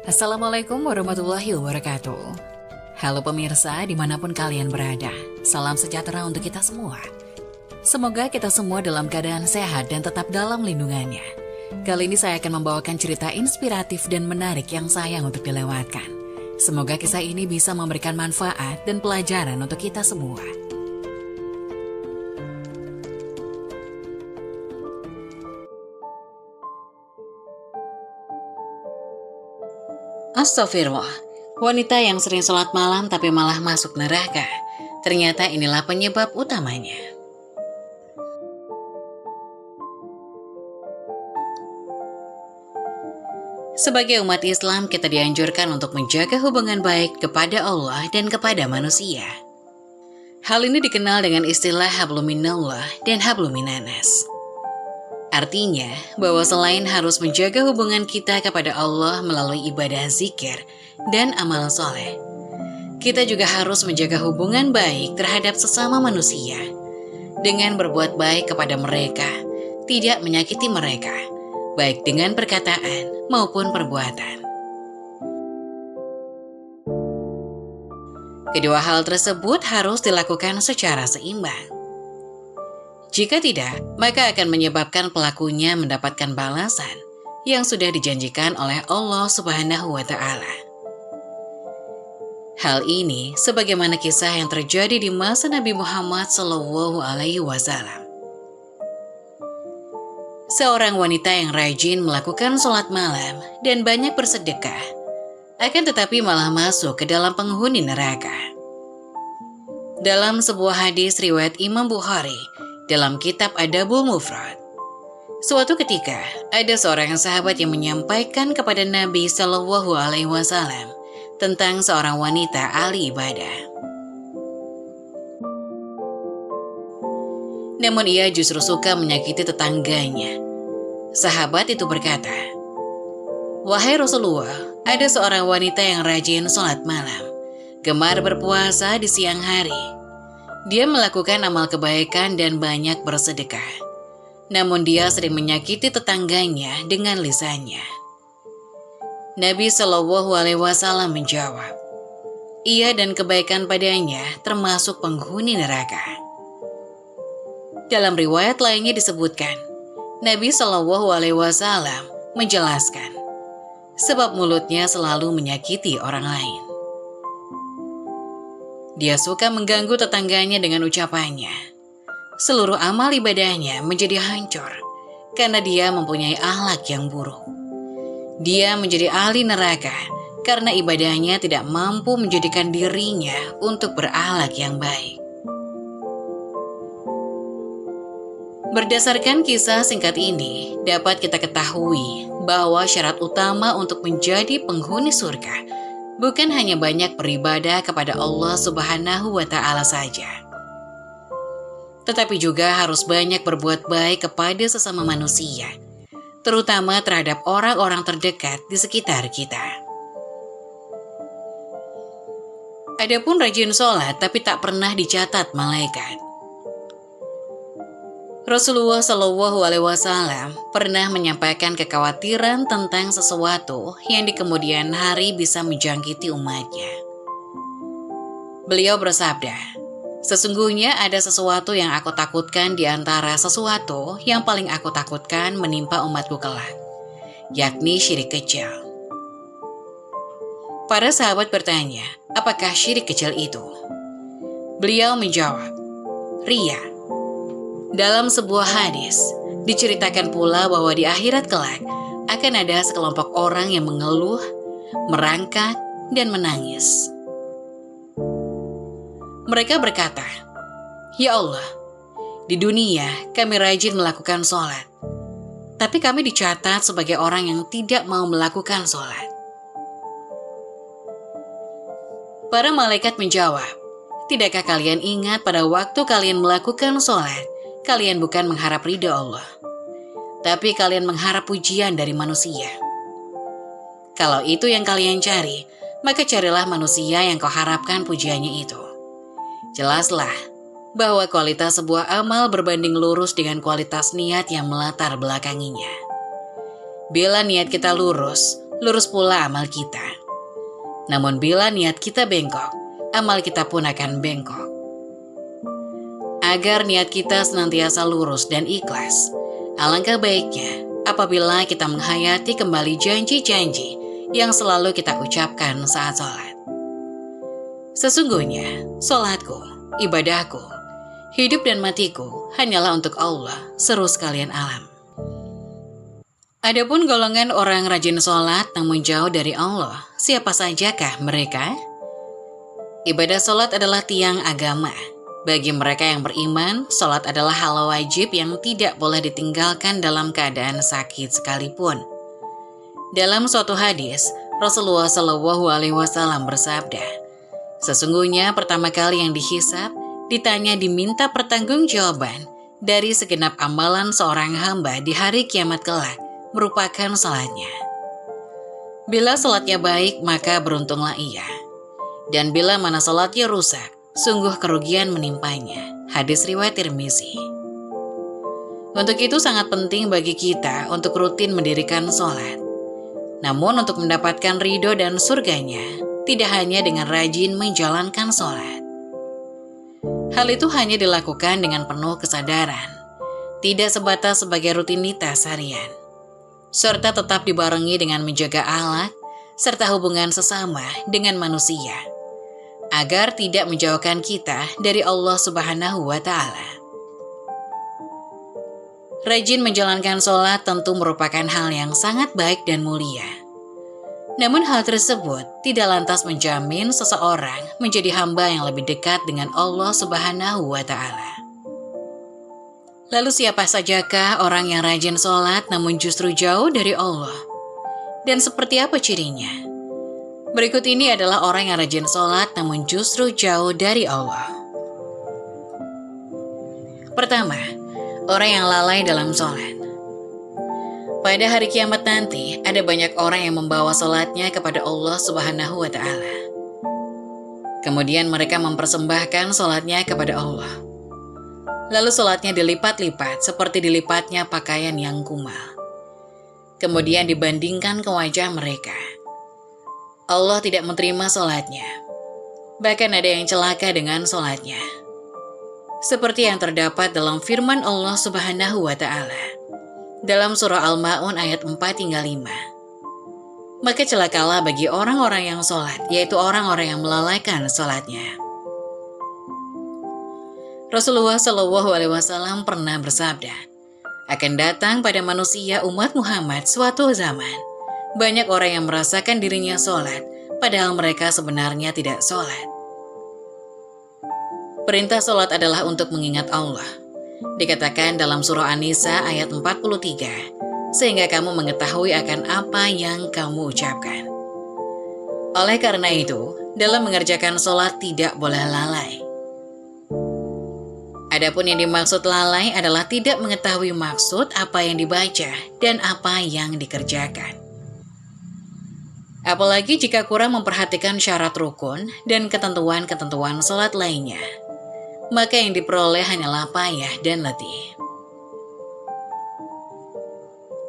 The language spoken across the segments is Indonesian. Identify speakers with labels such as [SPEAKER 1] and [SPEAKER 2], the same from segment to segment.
[SPEAKER 1] Assalamualaikum warahmatullahi wabarakatuh. Halo pemirsa dimanapun kalian berada, salam sejahtera untuk kita semua. Semoga kita semua dalam keadaan sehat dan tetap dalam lindungannya. Kali ini saya akan membawakan cerita inspiratif dan menarik yang sayang untuk dilewatkan. Semoga kisah ini bisa memberikan manfaat dan pelajaran untuk kita semua. Astagfirullah, wanita yang sering sholat malam tapi malah masuk neraka. Ternyata inilah penyebab utamanya. Sebagai umat Islam, kita dianjurkan untuk menjaga hubungan baik kepada Allah dan kepada manusia. Hal ini dikenal dengan istilah hablum minallah dan hablum minannas. Artinya, bahwa selain harus menjaga hubungan kita kepada Allah melalui ibadah zikir dan amal soleh, kita juga harus menjaga hubungan baik terhadap sesama manusia dengan berbuat baik kepada mereka, tidak menyakiti mereka, baik dengan perkataan maupun perbuatan. Kedua hal tersebut harus dilakukan secara seimbang. Jika tidak, maka akan menyebabkan pelakunya mendapatkan balasan yang sudah dijanjikan oleh Allah Subhanahu wa Ta'ala. Hal ini sebagaimana kisah yang terjadi di masa Nabi Muhammad SAW. Seorang wanita yang rajin melakukan sholat malam dan banyak bersedekah, akan tetapi malah masuk ke dalam penghuni neraka. Dalam sebuah hadis riwayat Imam Bukhari, dalam kitab Adabul Mufrad, suatu ketika ada seorang sahabat yang menyampaikan kepada Nabi SAW tentang seorang wanita ahli ibadah. Namun ia justru suka menyakiti tetangganya. Sahabat itu berkata, "Wahai Rasulullah, ada seorang wanita yang rajin sholat malam, gemar berpuasa di siang hari. Dia melakukan amal kebaikan dan banyak bersedekah. Namun dia sering menyakiti tetangganya dengan lisannya." Nabi SAW menjawab, "Ia dan kebaikan padanya termasuk penghuni neraka." Dalam riwayat lainnya disebutkan, Nabi SAW menjelaskan, sebab mulutnya selalu menyakiti orang lain. Dia suka mengganggu tetangganya dengan ucapannya. Seluruh amal ibadahnya menjadi hancur karena dia mempunyai akhlak yang buruk. Dia menjadi ahli neraka karena ibadahnya tidak mampu menjadikan dirinya untuk berakhlak yang baik. Berdasarkan kisah singkat ini, dapat kita ketahui bahwa syarat utama untuk menjadi penghuni surga bukan hanya banyak beribadah kepada Allah Subhanahu wa Ta'ala saja, tetapi juga harus banyak berbuat baik kepada sesama manusia, terutama terhadap orang-orang terdekat di sekitar kita. Adapun rajin sholat tapi tak pernah dicatat malaikat. Rasulullah SAW pernah menyampaikan kekhawatiran tentang sesuatu yang di kemudian hari bisa menjangkiti umatnya. Beliau bersabda, "Sesungguhnya ada sesuatu yang aku takutkan di antara sesuatu yang paling aku takutkan menimpa umatku kelak, yakni syirik kecil." Para sahabat bertanya, apakah syirik kecil itu? Beliau menjawab, "Riya." Dalam sebuah hadis, diceritakan pula bahwa di akhirat kelak akan ada sekelompok orang yang mengeluh, merangkak, dan menangis. Mereka berkata, "Ya Allah, di dunia kami rajin melakukan sholat, tapi kami dicatat sebagai orang yang tidak mau melakukan sholat." Para malaikat menjawab, "Tidakkah kalian ingat pada waktu kalian melakukan sholat, kalian bukan mengharap ridha Allah, tapi kalian mengharap pujian dari manusia. Kalau itu yang kalian cari, maka carilah manusia yang kau harapkan pujiannya itu." Jelaslah bahwa kualitas sebuah amal berbanding lurus dengan kualitas niat yang melatar belakanginya. Bila niat kita lurus, lurus pula amal kita. Namun bila niat kita bengkok, amal kita pun akan bengkok. Agar niat kita senantiasa lurus dan ikhlas, alangkah baiknya apabila kita menghayati kembali janji-janji yang selalu kita ucapkan saat sholat. Sesungguhnya, sholatku, ibadahku, hidup dan matiku hanyalah untuk Allah, seru sekalian alam. Adapun golongan orang rajin sholat namun jauh dari Allah, siapa sajakah mereka? Ibadah sholat adalah tiang agama. Bagi mereka yang beriman, sholat adalah hal wajib yang tidak boleh ditinggalkan dalam keadaan sakit sekalipun. Dalam suatu hadis, Rasulullah SAW bersabda, sesungguhnya pertama kali yang dihisab, ditanya diminta pertanggungjawaban dari segenap amalan seorang hamba di hari kiamat kelak, merupakan salatnya. Bila salatnya baik, maka beruntunglah ia. Dan bila mana salatnya rusak, sungguh kerugian menimpanya. Hadis riwayat Tirmizi. Untuk itu sangat penting bagi kita untuk rutin mendirikan salat. Namun untuk mendapatkan ridho dan surganya, tidak hanya dengan rajin menjalankan salat. Hal itu hanya dilakukan dengan penuh kesadaran, tidak sebatas sebagai rutinitas harian, serta tetap dibarengi dengan menjaga akhlak serta hubungan sesama dengan manusia, agar tidak menjauhkan kita dari Allah Subhanahu wa Ta'ala. Rajin menjalankan sholat tentu merupakan hal yang sangat baik dan mulia. Namun hal tersebut tidak lantas menjamin seseorang menjadi hamba yang lebih dekat dengan Allah Subhanahu wa Ta'ala. Lalu siapa sajakah orang yang rajin sholat namun justru jauh dari Allah? Dan seperti apa cirinya? Berikut ini adalah orang yang rajin sholat namun justru jauh dari Allah. Pertama, orang yang lalai dalam sholat. Pada hari kiamat nanti, ada banyak orang yang membawa sholatnya kepada Allah Subhanahu wa Ta'ala. Kemudian mereka mempersembahkan sholatnya kepada Allah. Lalu sholatnya dilipat-lipat seperti dilipatnya pakaian yang kumal. Kemudian dibandingkan ke wajah mereka. Allah tidak menerima sholatnya. Bahkan ada yang celaka dengan sholatnya. Seperti yang terdapat dalam firman Allah Subhanahu wa Ta'ala dalam surah Al-Ma'un ayat 4-5. Maka celakalah bagi orang-orang yang sholat, yaitu orang-orang yang melalaikan sholatnya. Rasulullah SAW pernah bersabda, akan datang pada manusia umat Muhammad suatu zaman, banyak orang yang merasakan dirinya sholat, padahal mereka sebenarnya tidak sholat. Perintah sholat adalah untuk mengingat Allah. Dikatakan dalam surah An-Nisa ayat 43, sehingga kamu mengetahui akan apa yang kamu ucapkan. Oleh karena itu, dalam mengerjakan sholat tidak boleh lalai. Adapun yang dimaksud lalai adalah tidak mengetahui maksud apa yang dibaca dan apa yang dikerjakan. Apalagi jika kurang memperhatikan syarat rukun dan ketentuan-ketentuan sholat lainnya, maka yang diperoleh hanyalah payah dan letih.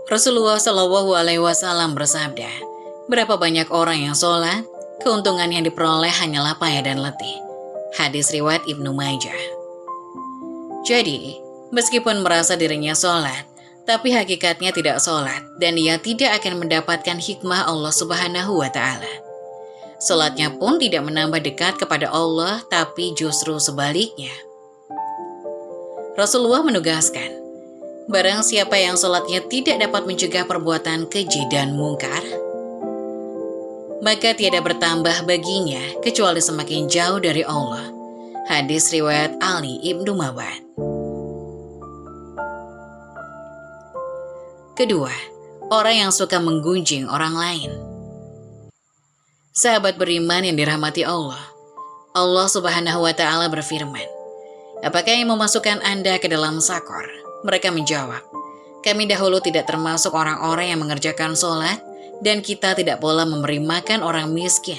[SPEAKER 1] Rasulullah SAW bersabda, berapa banyak orang yang sholat, keuntungan yang diperoleh hanyalah payah dan letih. Hadis riwayat Ibnu Majah. Jadi, meskipun merasa dirinya sholat, tapi hakikatnya tidak sholat, dan ia tidak akan mendapatkan hikmah Allah Subhanahu wa Ta'ala. Sholatnya pun tidak menambah dekat kepada Allah, tapi justru sebaliknya. Rasulullah menegaskan, barang siapa yang sholatnya tidak dapat mencegah perbuatan keji dan mungkar, maka tiada bertambah baginya kecuali semakin jauh dari Allah. Hadis riwayat Ali Ibnu Mawad. Kedua, orang yang suka menggunjing orang lain. Sahabat beriman yang dirahmati Allah, Allah Subhanahu wa Ta'ala berfirman, apakah yang memasukkan Anda ke dalam sakor? Mereka menjawab, kami dahulu tidak termasuk orang-orang yang mengerjakan sholat, dan kita tidak pula memberi makan orang miskin.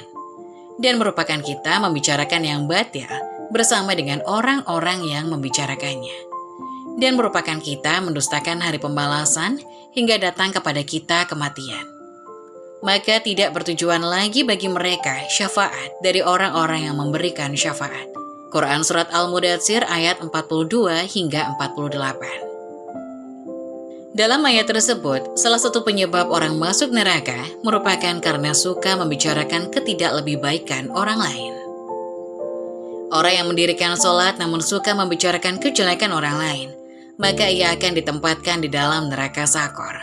[SPEAKER 1] Dan merupakan kita membicarakan yang batil bersama dengan orang-orang yang membicarakannya. Dan merupakan kita mendustakan hari pembalasan hingga datang kepada kita kematian. maka tidak bertujuan lagi bagi mereka syafaat dari orang-orang yang memberikan syafaat. Quran Surat Al-Mudatsir ayat 42 hingga 48. Dalam ayat tersebut, salah satu penyebab orang masuk neraka merupakan karena suka membicarakan ketidaklebihbaikan orang lain. Orang yang mendirikan sholat namun suka membicarakan kejelekan orang lain, maka ia akan ditempatkan di dalam neraka sakor.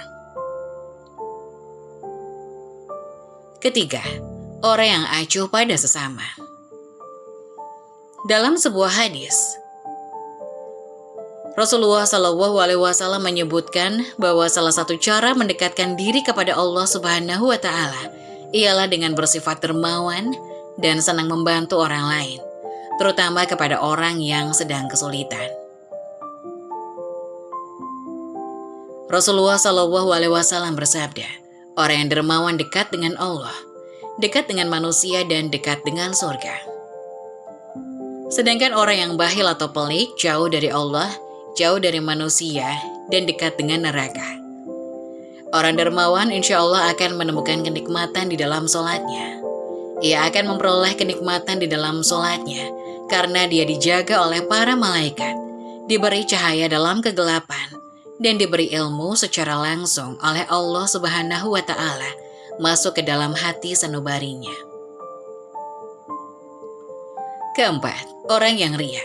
[SPEAKER 1] Ketiga, orang yang acuh pada sesama. Dalam sebuah hadis, Rasulullah SAW menyebutkan bahwa salah satu cara mendekatkan diri kepada Allah Subhanahu wa Ta'ala ialah dengan bersifat dermawan dan senang membantu orang lain, terutama kepada orang yang sedang kesulitan. Rasulullah SAW bersabda, orang yang dermawan dekat dengan Allah, dekat dengan manusia, dan dekat dengan surga. Sedangkan orang yang bakhil atau pelik jauh dari Allah, jauh dari manusia, dan dekat dengan neraka. Orang dermawan insya Allah akan menemukan kenikmatan di dalam sholatnya. Ia akan memperoleh kenikmatan di dalam sholatnya karena dia dijaga oleh para malaikat, diberi cahaya dalam kegelapan, dan diberi ilmu secara langsung oleh Allah Subhanahu wa Ta'ala masuk ke dalam hati sanubarinya. Keempat, orang yang ria.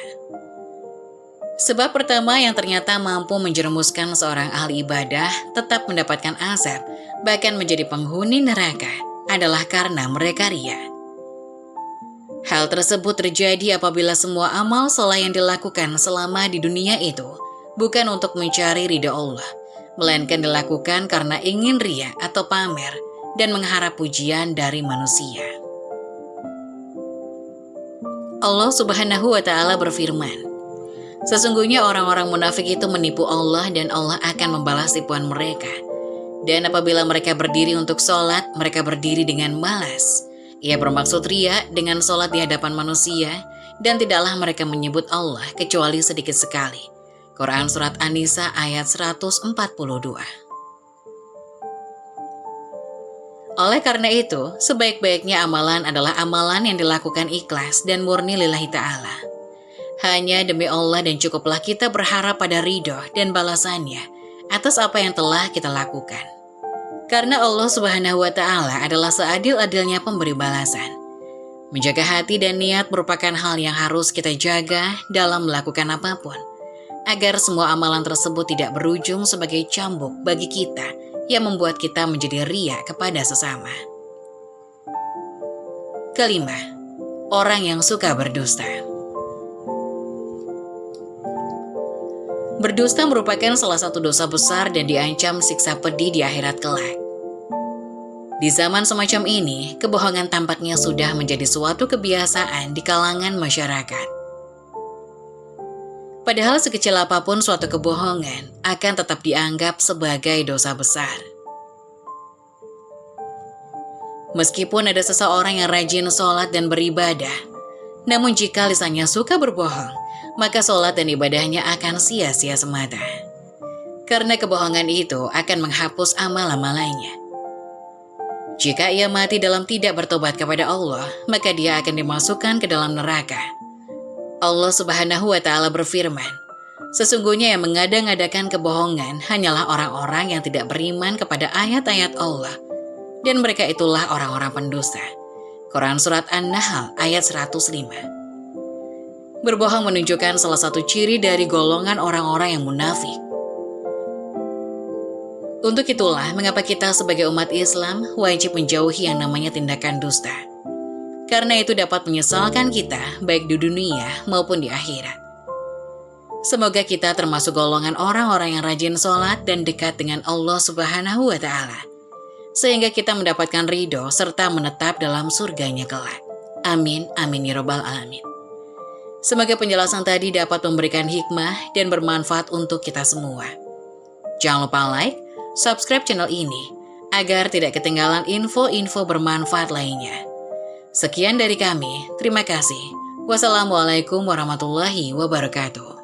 [SPEAKER 1] Sebab pertama yang ternyata mampu menjerumuskan seorang ahli ibadah tetap mendapatkan azab, bahkan menjadi penghuni neraka, adalah karena mereka ria. Hal tersebut terjadi apabila semua amal saleh yang dilakukan selama di dunia itu bukan untuk mencari ridha Allah, melainkan dilakukan karena ingin ria atau pamer dan mengharap pujian dari manusia. Allah Subhanahu wa Ta'ala berfirman, sesungguhnya orang-orang munafik itu menipu Allah dan Allah akan membalas tipuan mereka. Dan apabila mereka berdiri untuk sholat, mereka berdiri dengan malas. Ia bermaksud ria dengan sholat di hadapan manusia, dan tidaklah mereka menyebut Allah kecuali sedikit sekali. Quran Surat An-Nisa ayat 142. Oleh karena itu, sebaik-baiknya amalan adalah amalan yang dilakukan ikhlas dan murni lillahi ta'ala. Hanya demi Allah, dan cukuplah kita berharap pada ridho dan balasannya atas apa yang telah kita lakukan. Karena Allah Subhanahu wa Ta'ala adalah seadil-adilnya pemberi balasan. Menjaga hati dan niat merupakan hal yang harus kita jaga dalam melakukan apapun, agar semua amalan tersebut tidak berujung sebagai cambuk bagi kita yang membuat kita menjadi ria kepada sesama. Kelima, orang yang suka berdusta. Berdusta merupakan salah satu dosa besar dan diancam siksa pedih di akhirat kelak. Di zaman semacam ini, kebohongan tampaknya sudah menjadi suatu kebiasaan di kalangan masyarakat. Padahal sekecil apapun suatu kebohongan akan tetap dianggap sebagai dosa besar. Meskipun ada seseorang yang rajin sholat dan beribadah, namun jika lisannya suka berbohong, maka sholat dan ibadahnya akan sia-sia semata. Karena kebohongan itu akan menghapus amal-amalannya. Jika ia mati dalam tidak bertobat kepada Allah, maka dia akan dimasukkan ke dalam neraka. Allah Subhanahu wa Ta'ala berfirman, sesungguhnya yang mengada-ngadakan kebohongan hanyalah orang-orang yang tidak beriman kepada ayat-ayat Allah, dan mereka itulah orang-orang pendusta. Quran Surat An-Nahl ayat 105. Berbohong menunjukkan salah satu ciri dari golongan orang-orang yang munafik. Untuk itulah mengapa kita sebagai umat Islam wajib menjauhi yang namanya tindakan dusta. Karena itu dapat menyesalkan kita baik di dunia maupun di akhirat. Semoga kita termasuk golongan orang-orang yang rajin sholat dan dekat dengan Allah Subhanahu wa Ta'ala, sehingga kita mendapatkan ridho serta menetap dalam surganya kelak. Amin, amin ya rabbal alamin. Semoga penjelasan tadi dapat memberikan hikmah dan bermanfaat untuk kita semua. Jangan lupa like, subscribe channel ini agar tidak ketinggalan info-info bermanfaat lainnya. Sekian dari kami, terima kasih. Wassalamualaikum warahmatullahi wabarakatuh.